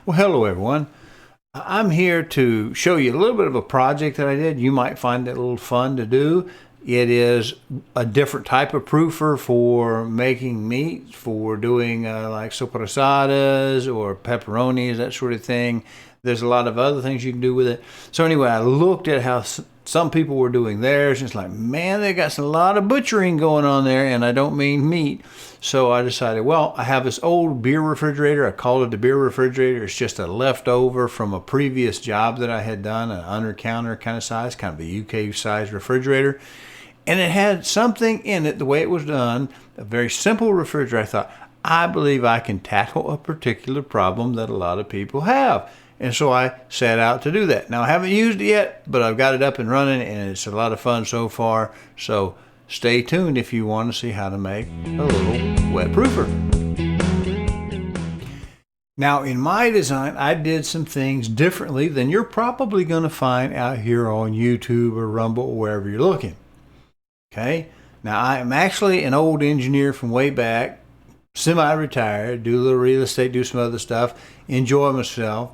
Well, hello everyone. I'm here to show you a little bit of a project that I did. You might find it a little fun to do. It is a different type of proofer for making meat, for doing like soprasadas or pepperonis, that sort of thing. There's a lot of other things you can do with it. So anyway, I looked at how some people were doing theirs, and it's like, man, they got a lot of butchering going on there, and I don't mean meat. So I decided, well, I have this old beer refrigerator. I call it the beer refrigerator. It's just a leftover from a previous job that I had done, an under-counter kind of size, kind of a UK-sized refrigerator. And it had something in it, the way it was done, a very simple refrigerator. I thought, I believe I can tackle a particular problem that a lot of people have. And so I set out to do that. Now, I haven't used it yet, but I've got it up and running, and it's a lot of fun so far. So stay tuned if you want to see how to make a little wet proofer. Now, in my design, I did some things differently than you're probably going to find out here on YouTube or Rumble or wherever you're looking. Okay? Now, I am actually an old engineer from way back, semi-retired, do a little real estate, do some other stuff, enjoy myself.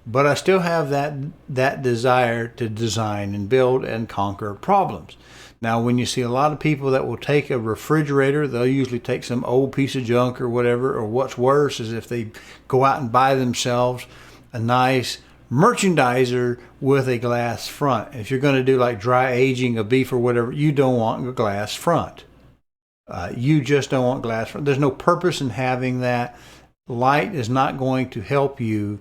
But I still have that desire to design and build and conquer problems. Now, when you see a lot of people that will take a refrigerator, they'll usually take some old piece of junk or whatever, or what's worse is if they go out and buy themselves a nice merchandiser with a glass front. If you're going to do like dry aging of beef or whatever, you don't want a glass front. You just don't want glass front. There's no purpose in having that. Light is not going to help you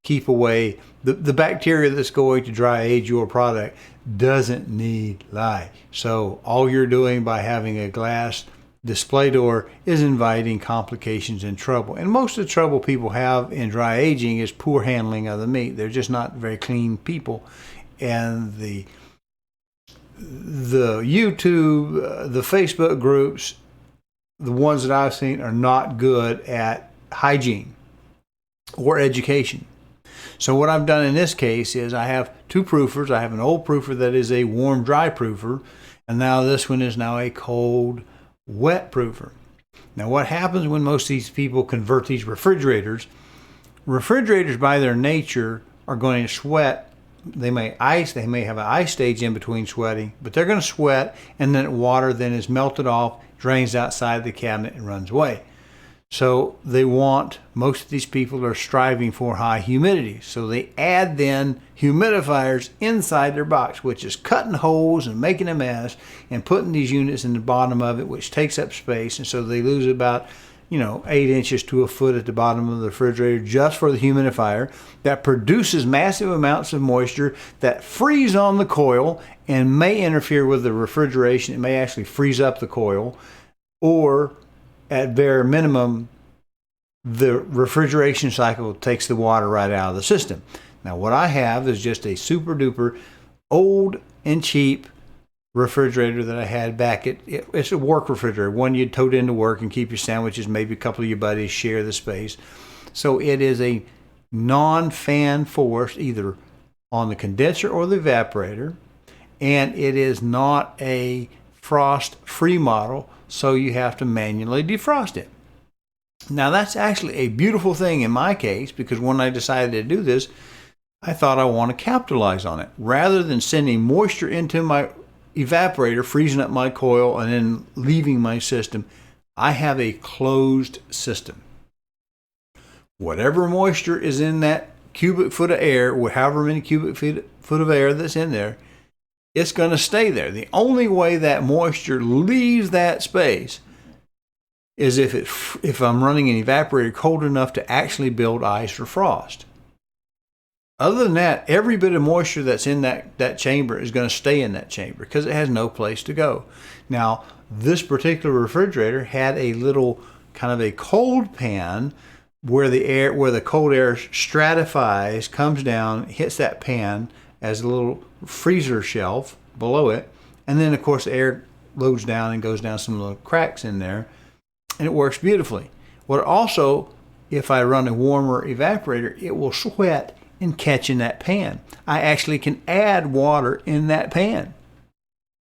keep away the bacteria that's going to dry age your product. Doesn't need light. So all you're doing by having a glass display door is inviting complications and trouble. And most of the trouble people have in dry aging is poor handling of the meat. They're just not very clean people. And the YouTube, the Facebook groups, the ones that I've seen are not good at hygiene or education. So what I've done in this case is I have two proofers. I have an old proofer that is a warm dry proofer, and now this one is now a cold wet proofer. Now what happens when most of these people convert these refrigerators by their nature are going to sweat. They may have an ice stage in between sweating, but they're going to sweat, and then water then is melted off, drains outside the cabinet, and runs away. So most of these people are striving for high humidity. So they add then humidifiers inside their box, which is cutting holes and making a mess and putting these units in the bottom of it, which takes up space. And so they lose about, 8 inches to a foot at the bottom of the refrigerator just for the humidifier that produces massive amounts of moisture that freeze on the coil and may interfere with the refrigeration. It may actually freeze up the coil, or at bare minimum, the refrigeration cycle takes the water right out of the system. Now, what I have is just a super duper old and cheap refrigerator that I had back at, it's a work refrigerator, one you'd tote into work and keep your sandwiches, maybe a couple of your buddies share the space. So it is a non-fan force, either on the condenser or the evaporator, and it is not a frost-free model, so you have to manually defrost it. Now that's actually a beautiful thing in my case, because when I decided to do this, I thought I want to capitalize on it. Rather than sending moisture into my evaporator, freezing up my coil, and then leaving my system, I have a closed system. Whatever moisture is in that cubic foot of air, or however many cubic foot of air that's in there, it's going to stay there. The only way that moisture leaves that space is if I'm running an evaporator cold enough to actually build ice or frost. Other than that, every bit of moisture that's in that chamber is going to stay in that chamber because it has no place to go. Now, this particular refrigerator had a little kind of a cold pan where the cold air stratifies, comes down, hits that pan as a little freezer shelf below it, and then of course the air loads down and goes down some little cracks in there, and it works beautifully. What also, if I run a warmer evaporator, it will sweat and catch in that pan. I actually can add water in that pan.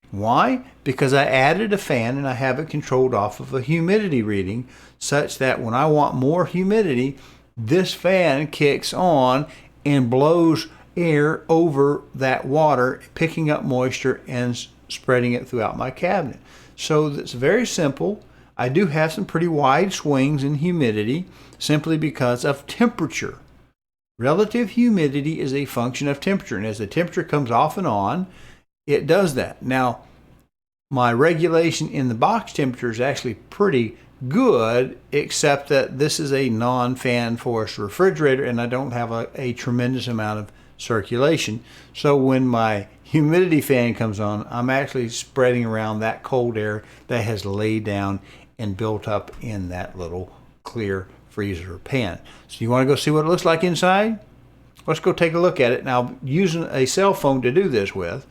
Why? Because I added a fan and I have it controlled off of a humidity reading such that when I want more humidity, this fan kicks on and blows air over that water, picking up moisture and spreading it throughout my cabinet. So it's very simple. I do have some pretty wide swings in humidity simply because of temperature. Relative humidity is a function of temperature, and as the temperature comes off and on, it does that. Now, my regulation in the box temperature is actually pretty good, except that this is a non-fan forced refrigerator and I don't have a tremendous amount of circulation. So when my humidity fan comes on, I'm actually spreading around that cold air that has laid down and built up in that little clear freezer pan. So you want to go see what it looks like inside? Let's go take a look at it. Now, I'm using a cell phone to do this with,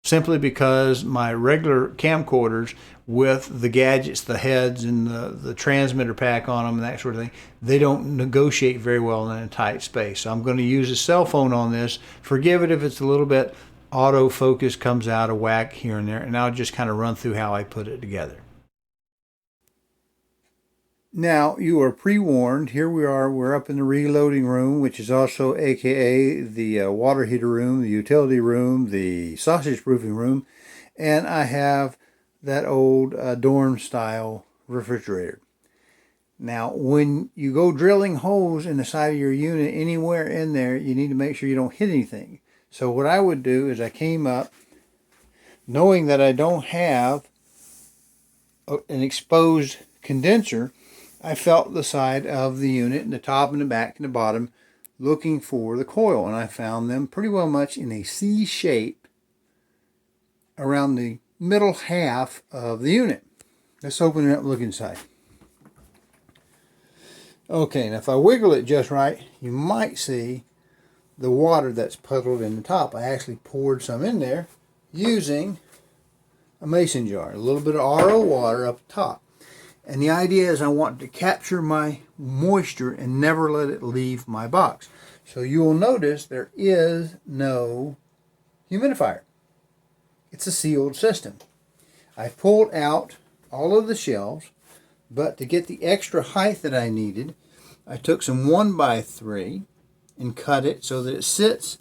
simply because my regular camcorders with the gadgets, the heads, and the transmitter pack on them and that sort of thing, they don't negotiate very well in a tight space. So I'm going to use a cell phone on this. Forgive it if it's a little bit autofocus comes out of whack here and there, and I'll just kind of run through how I put it together. Now, you are pre-warned. Here we are. We're up in the reloading room, which is also AKA the water heater room, the utility room, the sausage proofing room, and I have that old dorm-style refrigerator. Now, when you go drilling holes in the side of your unit anywhere in there, you need to make sure you don't hit anything. So what I would do is I came up, knowing that I don't have an exposed condenser, I felt the side of the unit, and the top and the back and the bottom, looking for the coil, and I found them pretty well much in a C shape around the middle half of the unit. Let's open it up and look inside. Okay, now if I wiggle it just right, you might see the water that's puddled in the top. I actually poured some in there using a mason jar, a little bit of RO water up top. And the idea is I want to capture my moisture and never let it leave my box. So you will notice there is no humidifier. It's a sealed system. I pulled out all of the shelves, but to get the extra height that I needed, I took some 1x3 and cut it so that it sits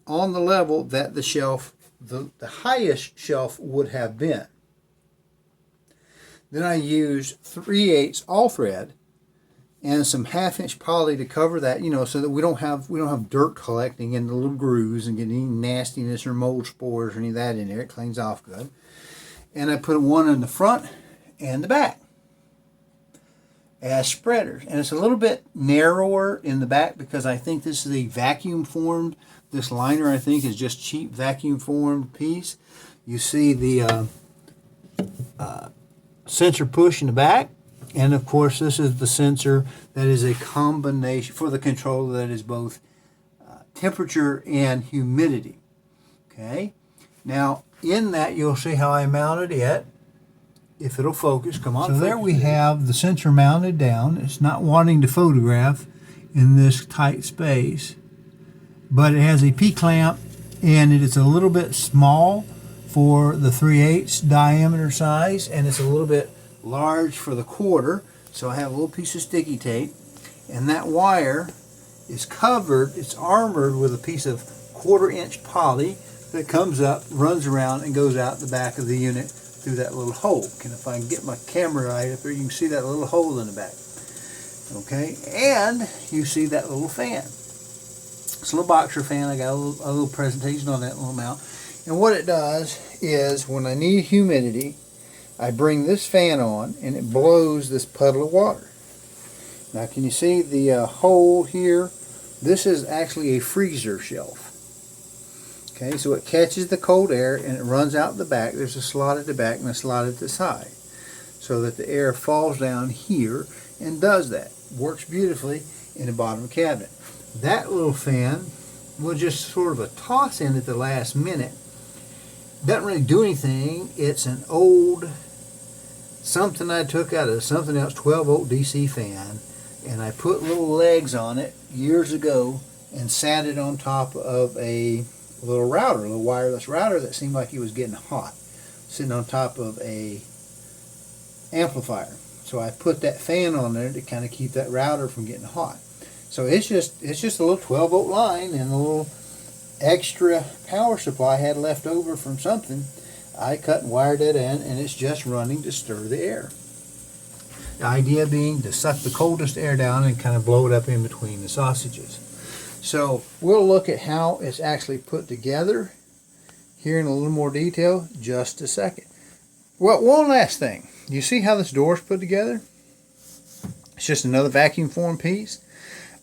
on the level that the shelf, the highest shelf would have been. Then I used 3/8 all thread and some 1/2-inch poly to cover that, so that we don't have dirt collecting in the little grooves and getting any nastiness or mold spores or any of that in there. It cleans off good. And I put one in the front and the back as spreaders. And it's a little bit narrower in the back because I think this is a vacuum formed. This liner, I think, is just cheap vacuum formed piece. You see the sensor push in the back, and of course this is the sensor that is a combination for the controller that is both temperature and humidity. Okay, now in that you'll see how I mounted it, if it'll focus. Come on. So there we have the sensor mounted down. It's not wanting to photograph in this tight space, but it has a P-clamp and it is a little bit small for the 3/8 diameter size, and it's a little bit large for the quarter. So I have a little piece of sticky tape, and that wire is covered, it's armored with a piece of 1/4-inch poly that comes up, runs around, and goes out the back of the unit through that little hole. And if I can get my camera right up there, you can see that little hole in the back. Okay, and you see that little fan. It's a little boxer fan. I got a little presentation on that little mount. And what it does is when I need humidity, I bring this fan on and it blows this puddle of water. Now can you see the hole here? This is actually a freezer shelf. Okay, so it catches the cold air and it runs out the back. There's a slot at the back and a slot at the side, so that the air falls down here and does that. Works beautifully in the bottom cabinet. That little fan will just sort of a toss in at the last minute. Doesn't really do anything. It's an old something I took out of something else, 12-volt DC fan, and I put little legs on it years ago and sat it on top of a little router, a little wireless router that seemed like it was getting hot, sitting on top of a amplifier. So I put that fan on there to kind of keep that router from getting hot. So it's just a little 12-volt line and a little extra power supply I had left over from something. I cut and wired it in, and it's just running to stir the air. The idea being to suck the coldest air down and kind of blow it up in between the sausages. So we'll look at how it's actually put together here in a little more detail just a second. Well, one last thing. You see how this door is put together? It's just another vacuum form piece.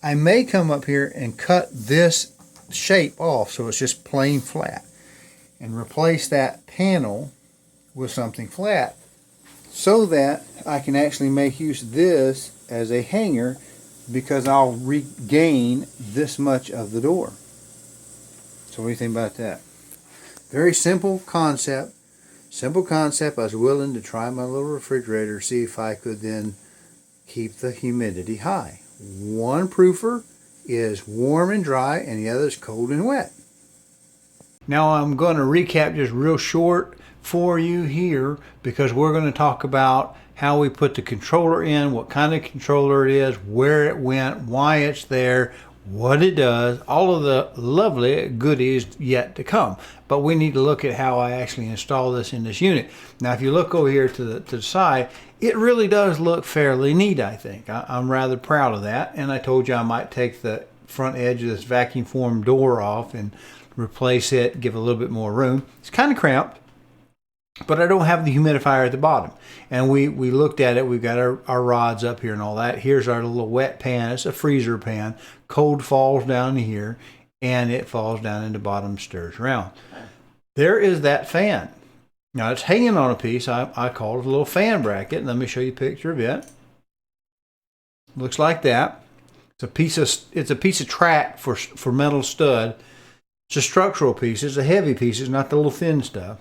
I may come up here and cut this shape off so it's just plain flat and replace that panel with something flat so that I can actually make use of this as a hanger, because I'll regain this much of the door. So what do you think about that? Very simple concept. Simple concept. I was willing to try my little refrigerator, see if I could then keep the humidity high. One proofer is warm and dry and the other is cold and wet. Now I'm going to recap just real short for you here, because we're going to talk about how we put the controller in, what kind of controller it is, where it went, why it's there, what it does, all of the lovely goodies yet to come. But we need to look at how I actually install this in this unit. Now if you look over here to the side, it really does look fairly neat, I think. I'm rather proud of that, and I told you I might take the front edge of this vacuum form door off and replace it, give a little bit more room. It's kind of cramped, but I don't have the humidifier at the bottom. And we looked at it. We've got our rods up here and all that. Here's our little wet pan. It's a freezer pan. Cold falls down here, and it falls down in the bottom, stirs around. There is that fan. Now it's hanging on a piece. I call it a little fan bracket. Let me show you a picture of it. Looks like that. It's a piece of track for metal stud. It's a structural piece. It's a heavy piece. It's not the little thin stuff.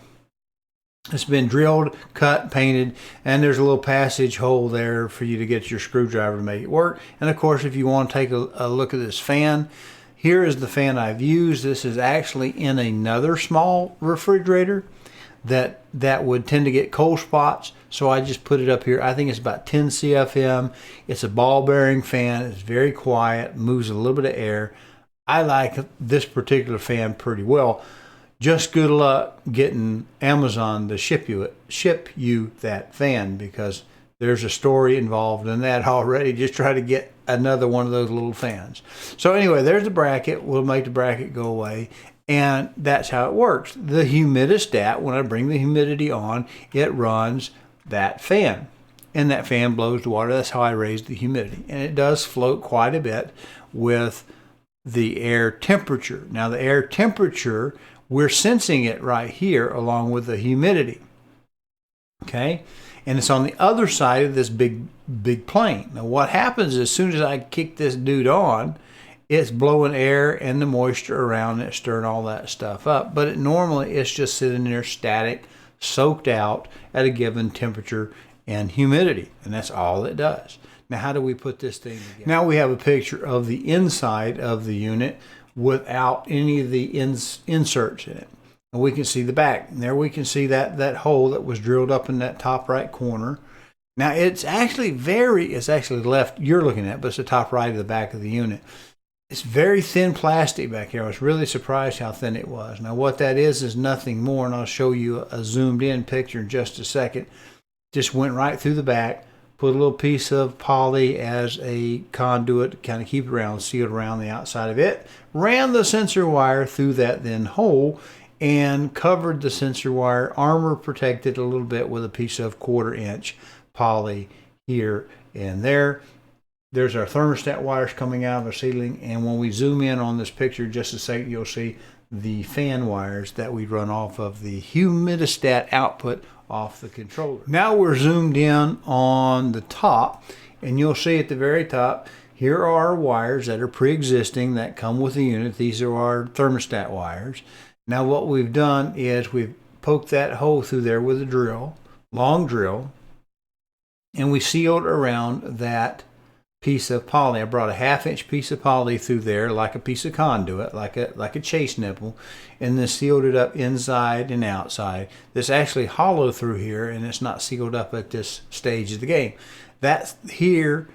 It's been drilled, cut, painted, and there's a little passage hole there for you to get your screwdriver to make it work. And of course, if you want to take a look at this fan, here is the fan I've used. This is actually in another small refrigerator that would tend to get cold spots. So I just put it up here. I think it's about 10 CFM. It's a ball bearing fan. It's very quiet, moves a little bit of air. I like this particular fan pretty well. Just good luck getting Amazon to ship you that fan, because there's a story involved in that already. Just try to get another one of those little fans. So anyway, there's the bracket. We'll make the bracket go away, and that's how it works. The humidistat, when I bring the humidity on, it runs that fan, and that fan blows the water. That's how I raise the humidity, and it does float quite a bit with the air temperature. Now the air temperature, we're sensing it right here along with the humidity. Okay? And it's on the other side of this big plane. Now what happens is, as soon as I kick this dude on, it's blowing air and the moisture around it, stirring all that stuff up. But normally it's just sitting there static, soaked out at a given temperature and humidity. And that's all it does. Now how do we put this thing together? Now we have a picture of the inside of the unit without any of the inserts in it. And we can see the back. And there we can see that hole that was drilled up in that top right corner. Now it's actually left, you're looking at, but it's the top right of the back of the unit. It's very thin plastic back here. I was really surprised how thin it was. Now what that is nothing more, and I'll show you a zoomed in picture in just a second. Just went right through the back. Put a little piece of poly as a conduit to kind of keep it around, sealed around the outside of it. Ran the sensor wire through that then hole and covered the sensor wire, armor protected a little bit with a piece of 1/4 inch poly here and there. There's our thermostat wires coming out of the ceiling, and when we zoom in on this picture just a second, you'll see the fan wires that we run off of the humidistat output off the controller. Now we're zoomed in on the top, and you'll see at the very top, here are our wires that are pre-existing that come with the unit. These are our thermostat wires. Now what we've done is we've poked that hole through there with a drill, long drill, and we sealed around that piece of poly. I brought a 1/2 inch piece of poly through there like a piece of conduit, like a chase nipple, and then sealed it up inside and outside. This actually hollow through here, and it's not sealed up at this stage of the game. That here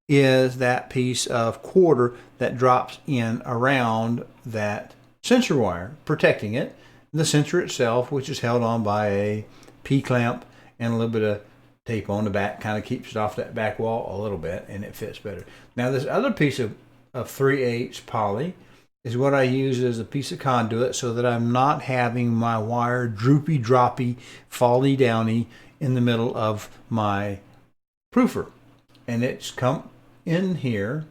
is that piece of quarter that drops in around that sensor wire, protecting it. The sensor itself, which is held on by a P-clamp and a little bit of tape on the back, kind of keeps it off that back wall a little bit, and it fits better. Now this other piece of 3/8 poly is what I use as a piece of conduit so that I'm not having my wire droopy, droppy, fally downy in the middle of my proofer. And it's come in here,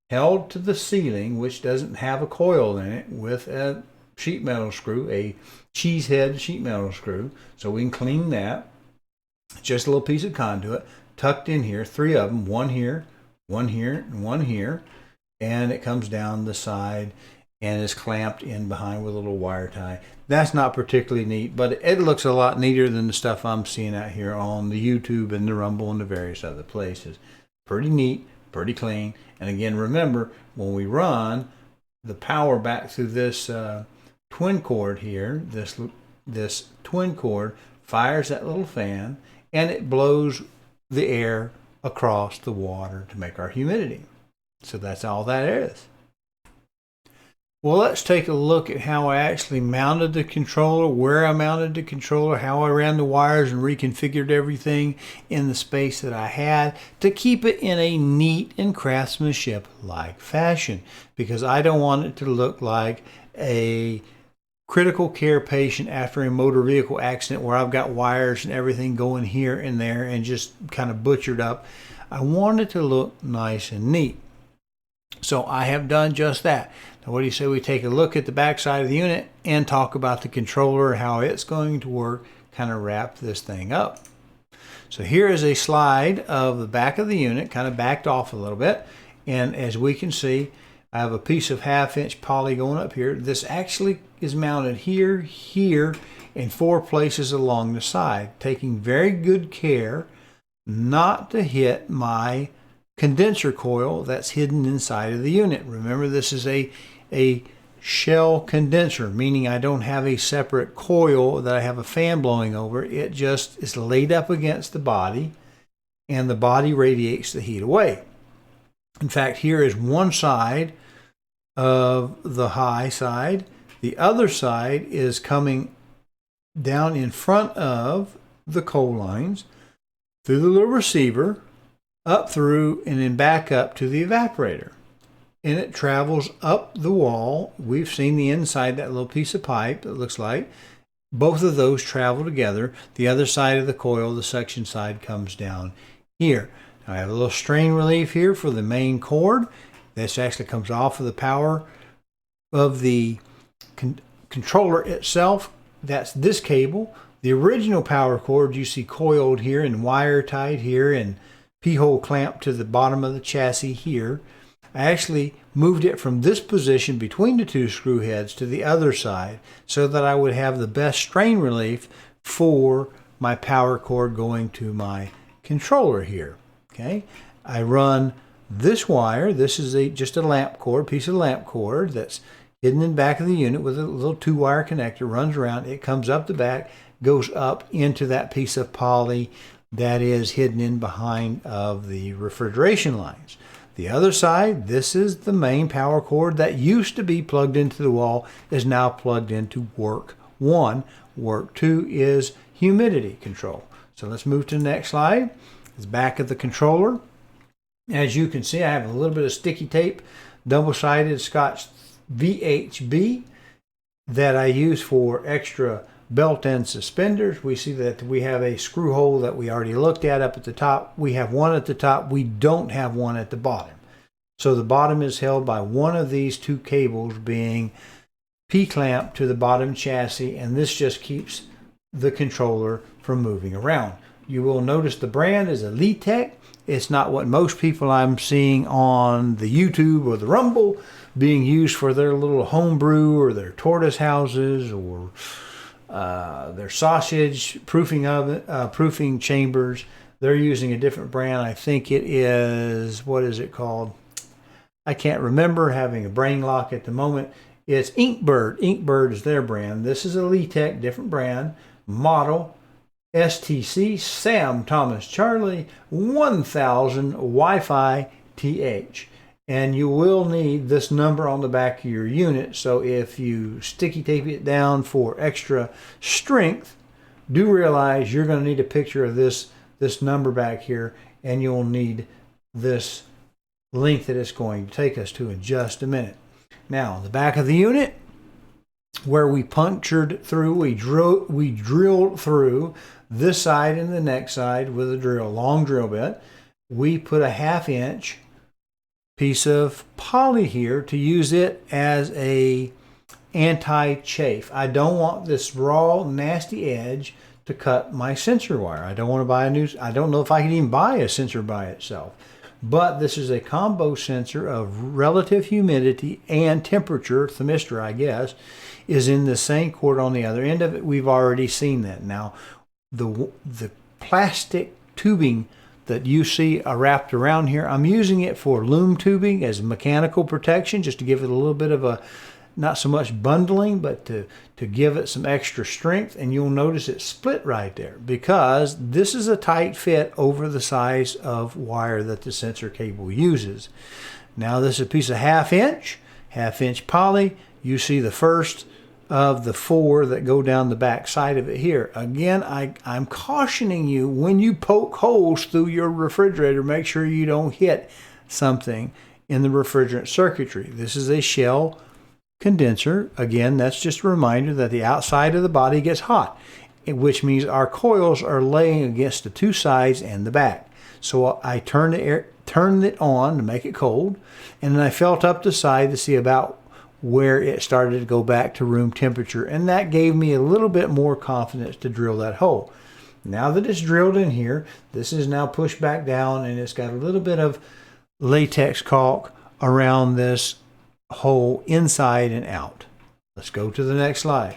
held to the ceiling, which doesn't have a coil in it, with a sheet metal screw, a cheese head sheet metal screw. So we can clean that. Just a little piece of conduit tucked in here, 3 of them, one here, one here, and one here. And it comes down the side and is clamped in behind with a little wire tie. That's not particularly neat, but it looks a lot neater than the stuff I'm seeing out here on the YouTube and the Rumble and the various other places. Pretty neat, pretty clean. And again, remember, when we run the power back through this twin cord here, this twin cord fires that little fan, and it blows the air across the water to make our humidity. So that's all that is. Well, let's take a look at how I actually mounted the controller, where I mounted the controller, how I ran the wires and reconfigured everything in the space that I had to keep it in a neat and craftsmanship-like fashion, because I don't want it to look like a critical care patient after a motor vehicle accident where I've got wires and everything going here and there and just kind of butchered up. I want it to look nice and neat. So I have done just that. Now what do you say we take a look at the back side of the unit and talk about the controller, how it's going to work, kind of wrap this thing up. So here is a slide of the back of the unit, kind of backed off a little bit. And as we can see, I have a piece of 1/2-inch poly going up here. This actually is mounted here, here, in 4 places along the side, taking very good care not to hit my condenser coil that's hidden inside of the unit. Remember, this is a shell condenser, meaning I don't have a separate coil that I have a fan blowing over. It just is laid up against the body, and the body radiates the heat away. In fact, here is one side of the high side. The other side is coming down in front of the coal lines through the little receiver, up through and then back up to the evaporator. And it travels up the wall. We've seen the inside, that little piece of pipe, it looks like. Both of those travel together. The other side of the coil, the suction side, comes down here. Now I have a little strain relief here for the main cord. This actually comes off of the power of the controller itself. That's this cable. The original power cord you see coiled here and wire tied here and P-hole clamp to the bottom of the chassis here. I actually moved it from this position between the 2 screw heads to the other side so that I would have the best strain relief for my power cord going to my controller here. Okay, I run this wire. This is just a lamp cord, piece of lamp cord that's hidden in the back of the unit with a little 2-wire connector, runs around, it comes up the back, goes up into that piece of poly that is hidden in behind of the refrigeration lines. The other side, this is the main power cord that used to be plugged into the wall, is now plugged into work 1. Work 2 is humidity control. So let's move to the next slide. It's back of the controller. As you can see, I have a little bit of sticky tape, double-sided Scotch VHB that I use for extra belt and suspenders. We see that we have a screw hole that we already looked at up at the top. We have one at the top. We don't have one at the bottom. So the bottom is held by one of these 2 cables being P-clamp to the bottom chassis, and this just keeps the controller from moving around. You will notice the brand is a Litec. It's not what most people I'm seeing on the YouTube or the Rumble being used for their little homebrew or their tortoise houses or their sausage proofing oven, proofing chambers. They're using a different brand. I think it is, what is it called? I can't remember, having a brain lock at the moment. It's Inkbird. Inkbird is their brand. This is a Litec, different brand, model STC Sam Thomas Charlie 1000 Wi-Fi And you will need this number on the back of your unit. So if you sticky tape it down for extra strength, do realize you're going to need a picture of this number back here, and you'll need this length that it's going to take us to in just a minute. Now, on the back of the unit, where we punctured through, we drilled through this side and the next side with a long drill bit. We put a 1/2 inch piece of poly here to use it as a anti-chafe. I don't want this raw, nasty edge to cut my sensor wire. I don't want to buy a new, I don't know if I can even buy a sensor by itself. But this is a combo sensor of relative humidity and temperature, thermistor I guess, is in the same cord on the other end of it. We've already seen that. Now, the plastic tubing that you see wrapped around here, I'm using it for loom tubing as mechanical protection, just to give it a little bit of a, not so much bundling, but to give it some extra strength. And you'll notice it split right there because this is a tight fit over the size of wire that the sensor cable uses. Now this is a piece of 1/2 inch poly. You see the first of the 4 that go down the back side of it here. Again, I'm cautioning you, when you poke holes through your refrigerator, make sure you don't hit something in the refrigerant circuitry. This is a shell condenser. Again, that's just a reminder that the outside of the body gets hot, which means our coils are laying against the 2 sides and the back. So I turned it on to make it cold, and then I felt up the side to see about where it started to go back to room temperature, and that gave me a little bit more confidence to drill that hole. Now that it's drilled in here, this is now pushed back down, and it's got a little bit of latex caulk around this hole inside and out. Let's go to the next slide.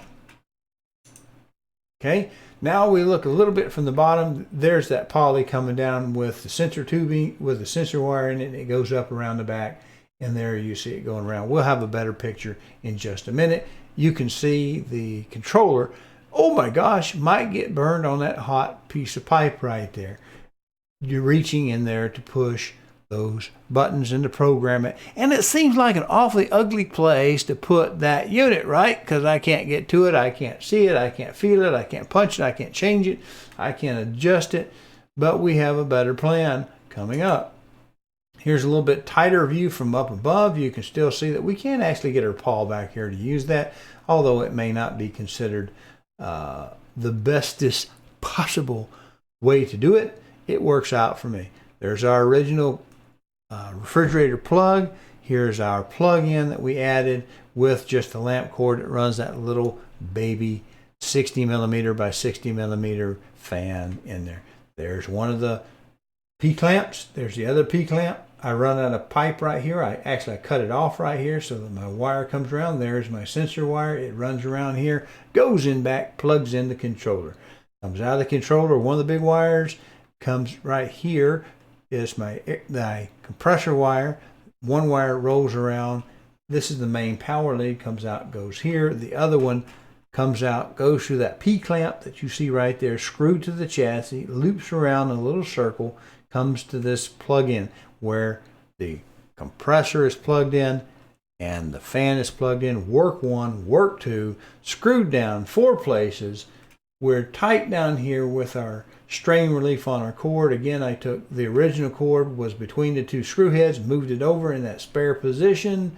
Okay, now we look a little bit from the bottom. There's that poly coming down with the sensor tubing, with the sensor wire in it, and it goes up around the back. And there you see it going around. We'll have a better picture in just a minute. You can see the controller, oh my gosh, might get burned on that hot piece of pipe right there. You're reaching in there to push those buttons and to program it. And it seems like an awfully ugly place to put that unit, right? Because I can't get to it, I can't see it, I can't feel it, I can't punch it, I can't change it, I can't adjust it. But we have a better plan coming up. Here's a little bit tighter view from up above. You can still see that we can actually get our pawl back here to use that, although it may not be considered the bestest possible way to do it. It works out for me. There's our original refrigerator plug. Here's our plug-in that we added with just a lamp cord that runs that little baby 60 millimeter by 60 millimeter fan in there. There's one of the P-clamps. There's the other P-clamp. I run out of pipe right here. I cut it off right here so that my wire comes around. There's my sensor wire. It runs around here, goes in back, plugs in the controller. Comes out of the controller. One of the big wires comes right here. Is my compressor wire. One wire rolls around. This is the main power lead. Comes out, goes here. The other one comes out, goes through that P-clamp that you see right there, screwed to the chassis, loops around in a little circle, comes to this plug-in where the compressor is plugged in and the fan is plugged in. Work 1, work 2, screwed down 4 places. We're tight down here with our strain relief on our cord. Again, I took the original cord, was between the 2 screw heads, moved it over in that spare position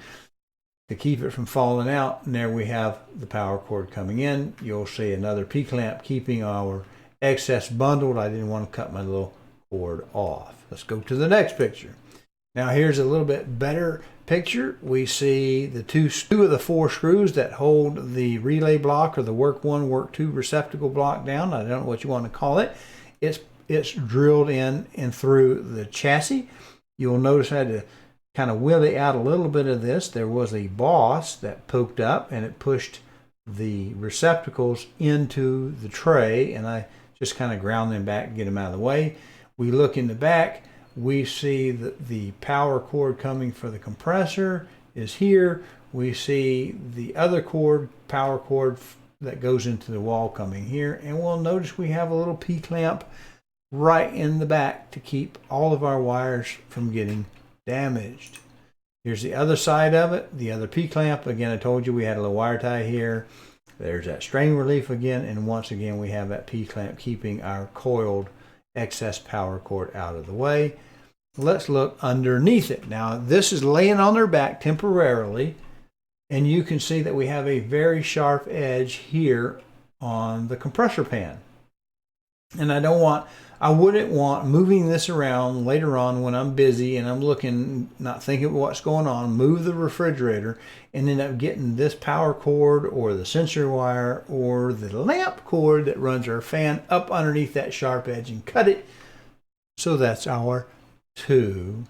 to keep it from falling out. And there we have the power cord coming in. You'll see another P-clamp keeping our excess bundled. I didn't want to cut my little cord off. Let's go to the next picture. Now here's a little bit better picture. We see the two of the 4 screws that hold the relay block or the work 1, work 2 receptacle block down. I don't know what you want to call it. It's drilled in and through the chassis. You'll notice I had to kind of wheelie out a little bit of this. There was a boss that poked up and it pushed the receptacles into the tray, and I just kind of ground them back and get them out of the way. We look in the back, we see the power cord coming for the compressor is here. We see the other cord, power cord that goes into the wall coming here. And we'll notice we have a little P-clamp right in the back to keep all of our wires from getting damaged. Here's the other side of it, the other P-clamp. Again, I told you we had a little wire tie here. There's that strain relief again, and once again we have that P-clamp keeping our coiled excess power cord out of the way. Let's look underneath it. Now this is laying on their back temporarily, and you can see that we have a very sharp edge here on the compressor pan. And I wouldn't want moving this around later on when I'm busy and I'm looking, not thinking of what's going on, move the refrigerator and end up getting this power cord or the sensor wire or the lamp cord that runs our fan up underneath that sharp edge and cut it. So that's our 2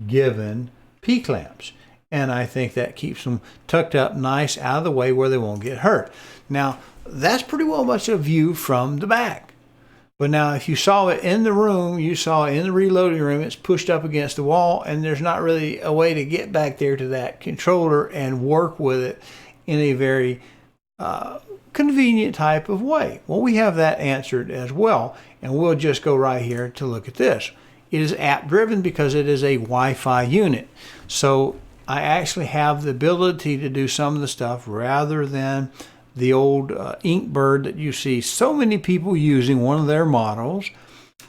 given P-clamps. And I think that keeps them tucked up nice out of the way where they won't get hurt. Now, that's pretty well much a view from the back. But now if you saw it in the room, you saw it in the reloading room, it's pushed up against the wall and there's not really a way to get back there to that controller and work with it in a very convenient type of way. Well, we have that answered as well, and we'll just go right here to look at this. It is app driven because it is a Wi-Fi unit. So I actually have the ability to do some of the stuff rather than the old Inkbird that you see so many people using, one of their models.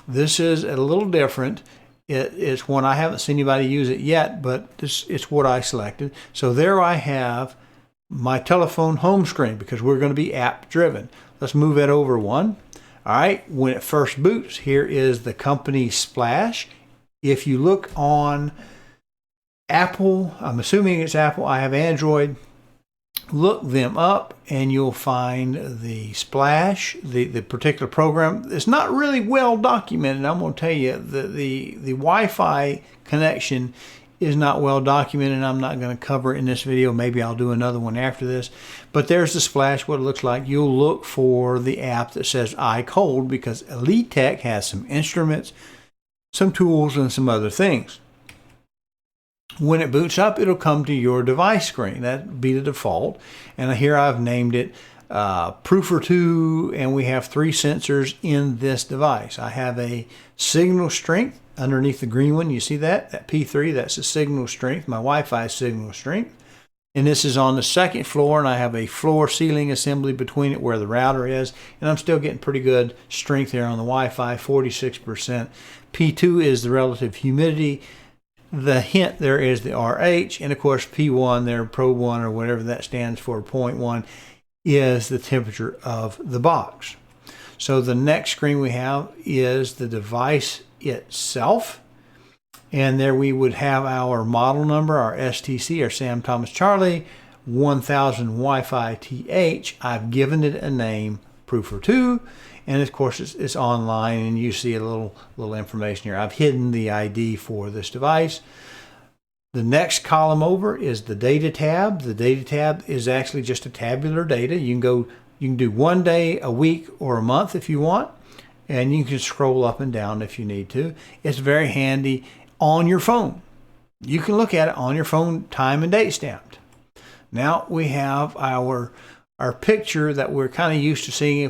This is a little different. It's one I haven't seen anybody use it yet, but it's what I selected. So there I have my telephone home screen because we're going to be app driven. Let's move that over one. All right, when it first boots, here is the company splash. If you look on Apple, I'm assuming it's Apple, I have Android, look them up and you'll find the splash, the particular program. It's not really well documented. I'm going to tell you the Wi-Fi connection is not well documented. I'm not going to cover it in this video. Maybe I'll do another one after this. But there's the splash, what it looks like. You'll look for the app that says iCold because Elite Tech has some instruments, some tools, and some other things. When it boots up, it'll come to your device screen. That'd be the default. And here I've named it Proofer 2, and we have 3 sensors in this device. I have a signal strength underneath the green one. You see that? That P3, that's the signal strength, my Wi-Fi signal strength. And this is on the second floor, and I have a floor ceiling assembly between it where the router is. And I'm still getting pretty good strength here on the Wi-Fi, 46%. P2 is the relative humidity. The hint there is the RH, and of course P1 there, Pro 1 or whatever that stands for, 0.1, is the temperature of the box. So the next screen we have is the device itself, and there we would have our model number, our STC, our Sam Thomas Charlie 1000 Wi-Fi TH. I've given it a name, Proofer 2. And of course it's online, and you see a little information here. I've hidden the ID for this device. The next column over is the data tab. The data tab is actually just a tabular data. You can do 1 day, a week, or a month if you want, and you can scroll up and down if you need to. It's very handy on your phone. You can look at it on your phone, time and date stamped. Now we have our picture that we're kind of used to seeing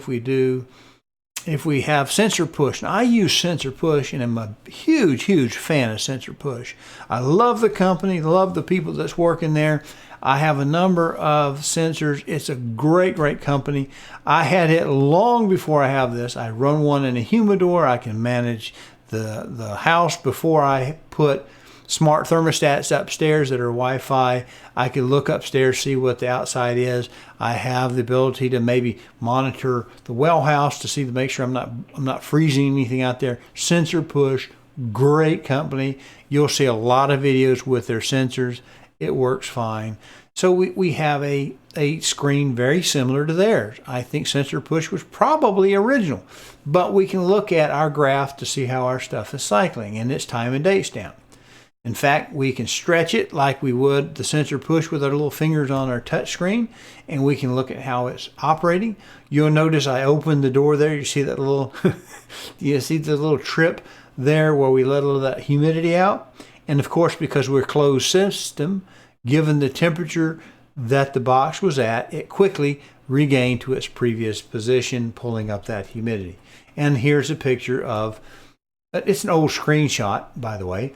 if we have sensor push. Now I use sensor push and I'm a huge fan of sensor push. I love the company, love the people that's working there. I have a number of sensors. It's a great company. I had it long before I have this. I run one in a humidor. I can manage the house before I put smart thermostats upstairs that are Wi-Fi. I can look upstairs, see what the outside is. I have the ability to maybe monitor the well house to see to make sure I'm not freezing anything out there. Sensor push, great company. You'll see a lot of videos with their sensors. It works fine. So we have a screen very similar to theirs. I think sensor push was probably original, but we can look at our graph to see how our stuff is cycling, and it's time and date stamped. In fact, we can stretch it like we would the sensor push with our little fingers on our touch screen, and we can look at how it's operating. You'll notice I opened the door there. You see that little, you see the little trip there where we let a little of that humidity out. And of course, because we're closed system, given the temperature that the box was at, it quickly regained to its previous position, pulling up that humidity. And here's a picture of, it's an old screenshot, by the way.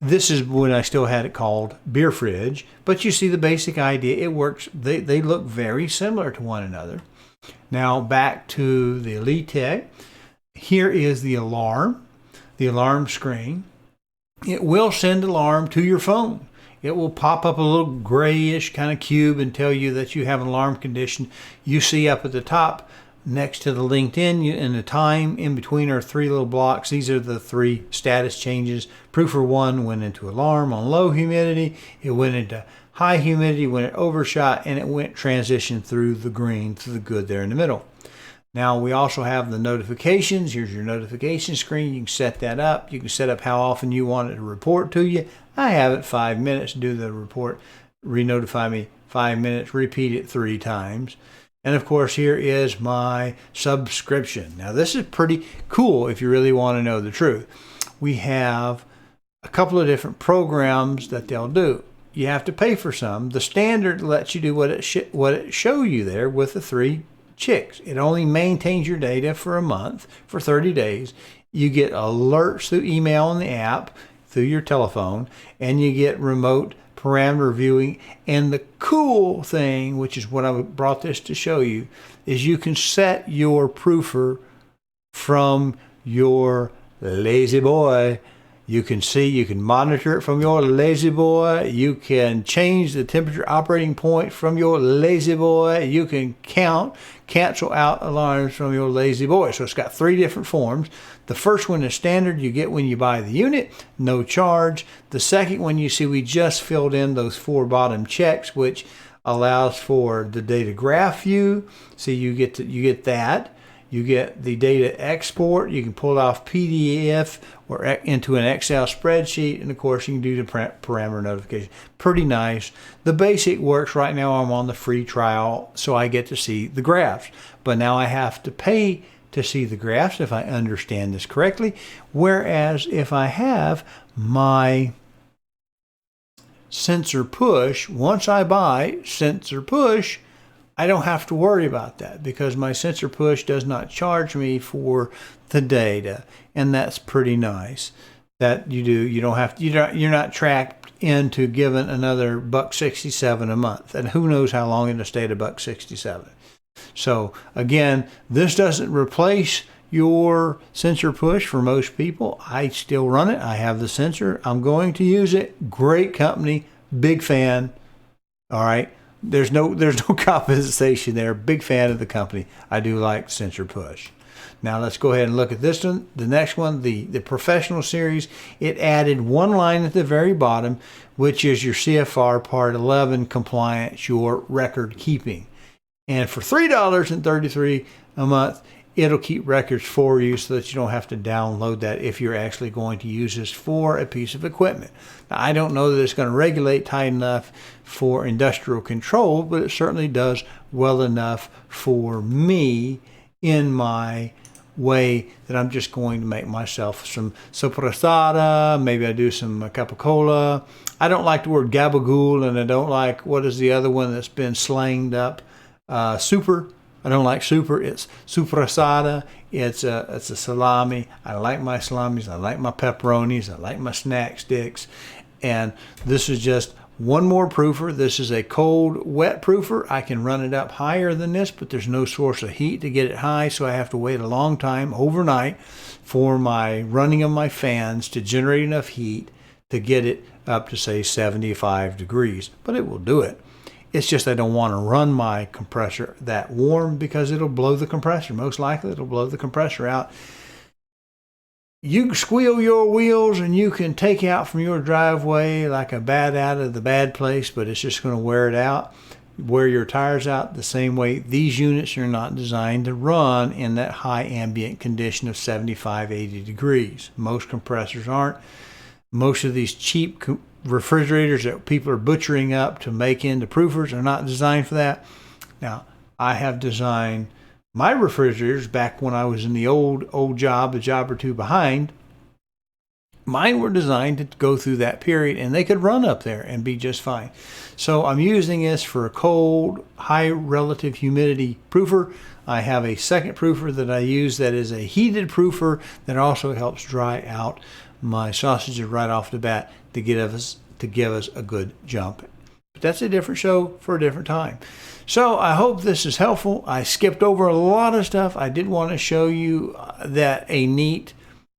This is when I still had it called beer fridge, but you see the basic idea. It works. They look very similar to one another. Now back to the Elite. Here is the alarm screen. It will send alarm to your phone. It will pop up a little grayish kind of cube and tell you that you have an alarm condition. You see up at the top next to the LinkedIn and the time in between are 3 little blocks. These are the 3 status changes. Proofer 1 went into alarm on low humidity. It went into high humidity when it overshot, and it went transition through the green to the good there in the middle. Now we also have the notifications. Here's your notification screen. You can set that up. You can set up how often you want it to report to you. I have it 5 minutes to do the report. Re-notify me 5 minutes. Repeat it 3 times. And of course, here is my subscription. Now this is pretty cool if you really want to know the truth. We have a couple of different programs that they'll do. You have to pay for some. The standard lets you do what it show you there with the 3 chicks. It only maintains your data for a month, for 30 days. You get alerts through email and the app, through your telephone, and you get remote parameter viewing. And the cool thing, which is what I brought this to show you, is you can set your proofer from your lazy boy. You can see, you can monitor it from your lazy boy. You can change the temperature operating point from your lazy boy. You can cancel out alarms from your lazy boy. So it's got 3 different forms. The first one is standard. You get when you buy the unit, no charge. The second one, you see, we just filled in those 4 bottom checks, which allows for the data graph view. So you get that. You get the data export. You can pull it off PDF or into an Excel spreadsheet. And of course, you can do the parameter notification. Pretty nice. The basic works. Right now, I'm on the free trial, so I get to see the graphs. But now I have to pay to see the graphs, if I understand this correctly. Whereas if I have my sensor push, once I buy sensor push, I don't have to worry about that because my sensor push does not charge me for the data, and that's pretty nice. That you do. You don't have to. You're not tracked into giving another $1.67 a month, and who knows how long it'll stay at $1.67. So again, this doesn't replace your sensor push for most people. I still run it. I have the sensor. I'm going to use it. Great company. Big fan. All right. There's no compensation there. Big fan of the company. I do like sensor push. Now let's go ahead and look at this one. The next one, the professional series, it added 1 line at the very bottom, which is your CFR Part 11 compliance, your record keeping. And for $3.33 a month, it'll keep records for you so that you don't have to download that if you're actually going to use this for a piece of equipment. Now, I don't know that it's going to regulate tight enough for industrial control, but it certainly does well enough for me in my way that I'm just going to make myself some sopressata. Maybe I do some capicola. I don't like the word gabagool, and I don't like, what is the other one that's been slanged up? Super. I don't like super. It's sopressata. It's a salami. I like my salamis. I like my pepperonis. I like my snack sticks. And this is just one more proofer. This is a cold, wet proofer. I can run it up higher than this, but there's no source of heat to get it high, so I have to wait a long time overnight for my running of my fans to generate enough heat to get it up to, say, 75 degrees. But it will do it. It's just I don't want to run my compressor that warm because it'll blow the compressor. Most likely it'll blow the compressor out. You can squeal your wheels and you can take out from your driveway like a bat out of the bad place, but it's just going to wear it out. Wear your tires out the same way. These units are not designed to run in that high ambient condition of 75, 80 degrees. Most compressors aren't. Most of these cheap refrigerators that people are butchering up to make into proofers are not designed for that. Now, I have designed my refrigerators back when I was in the old job, a job or two behind. Mine were designed to go through that period, and they could run up there and be just fine. So I'm using this for a cold, high relative humidity proofer. I have a second proofer that I use that is a heated proofer that also helps dry out my sausages right off the bat. to give us a good jump. But that's a different show for a different time. So I hope this is helpful. I skipped over a lot of stuff. I did want to show you that a neat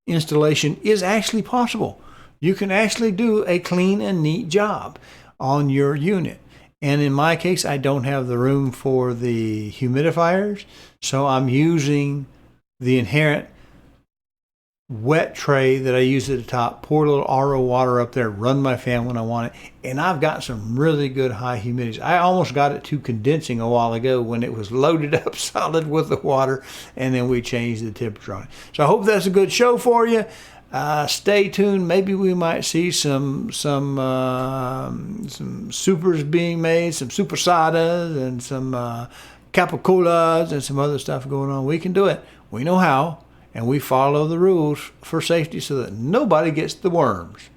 installation is actually possible. You can actually do a clean and neat job on your unit. And in my case, I don't have the room for the humidifiers, so I'm using the inherent wet tray that I use at the top, pour a little RO water up there, run my fan when I want it, and I've got some really good high humidities. I almost got it to condensing a while ago when it was loaded up solid with the water, and then we changed the temperature on it. So I hope that's a good show for you. Stay tuned. Maybe we might see some supers being made, some super sodas and some capicolas and some other stuff going on. We can do it. We know how, and we follow the rules for safety so that nobody gets the worms.